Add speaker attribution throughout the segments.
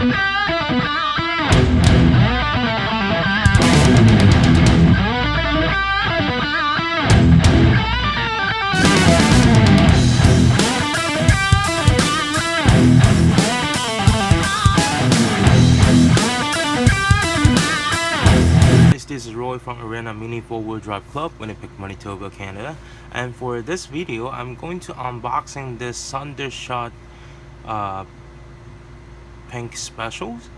Speaker 1: This is Roy from Arena Mini 4-Wheel Drive Club, Winnipeg, Manitoba, Canada. And for this video, I'm going to unboxing this Thundershot pink specials.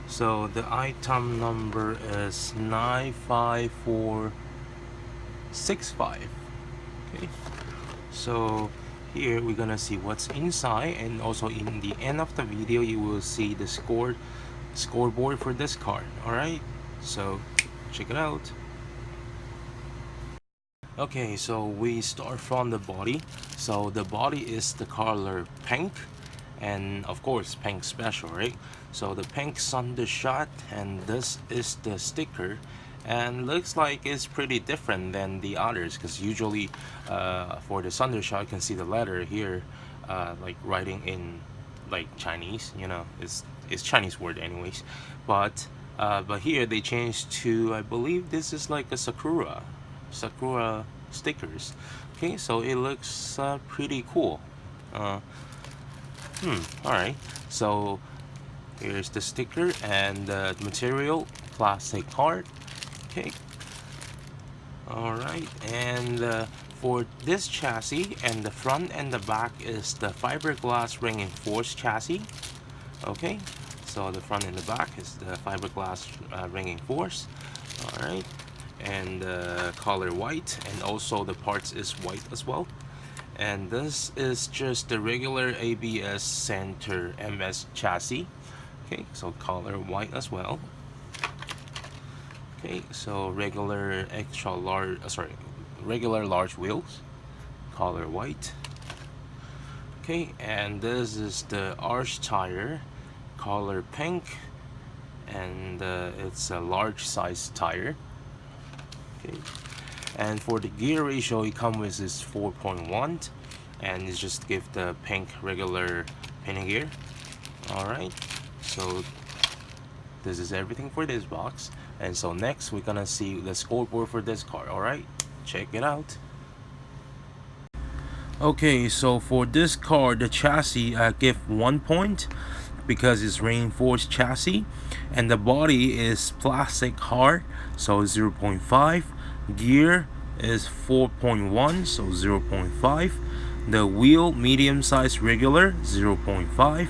Speaker 1: So the item number is 95465. Okay, so here we're gonna see what's inside, and also in the end of the video you will see the scoreboard for this card. Alright, so check it out. Okay, so we start from the body. So the body is the color pink, and of course pink special, right? So the pink Thundershot, and this is the sticker, and looks like it's pretty different than the others, because usually for the Thundershot you can see the letter here like writing in like Chinese, you know, it's Chinese word anyways, but here they changed to, I believe this is like a sakura stickers. Okay, so it looks pretty cool. Alright, so here's the sticker, and the material plastic card. Okay, alright, and for this chassis, and the front and the back is the fiberglass reinforced chassis. Okay, so the front and the back is the fiberglass ringing force. Alright, and color white, and also the parts is white as well. And this is just the regular ABS center MS chassis. Okay, so color white as well. Okay, so regular regular large wheels, color white. Okay, and this is the arch tire, color pink, and it's a large size tire. Okay, and for the gear ratio it comes with is 4.1, and it's just give the pink regular pinning gear. Alright, so this is everything for this box, and so next we're gonna see the scoreboard for this car. Alright, check it out. Okay, so for this car, the chassis I give 1 point because it's reinforced chassis, and the body is plastic hard, so 0.5. Gear is 4.1, so 0.5. The wheel medium size regular, 0.5.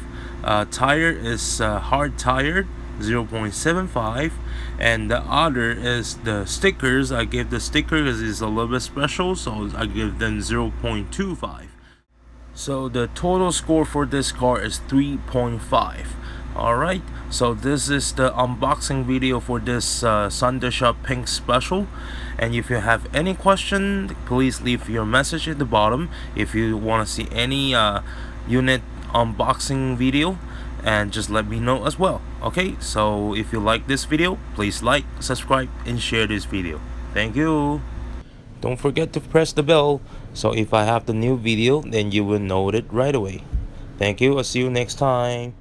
Speaker 1: Tire is hard tire, 0.75. and the other is the stickers. I give the stickers is a little bit special, so I give them 0.25. So the total score for this car is 3.5. Alright, so this is the unboxing video for this Thundershot pink special, and if you have any question, please leave your message at the bottom. If you want to see any unit unboxing video, and just let me know as well. Okay, so if you like this video, please like, subscribe, and share this video. Thank you. Don't forget to press the bell, so if I have the new video, then you will know it right away. Thank you. I'll see you next time.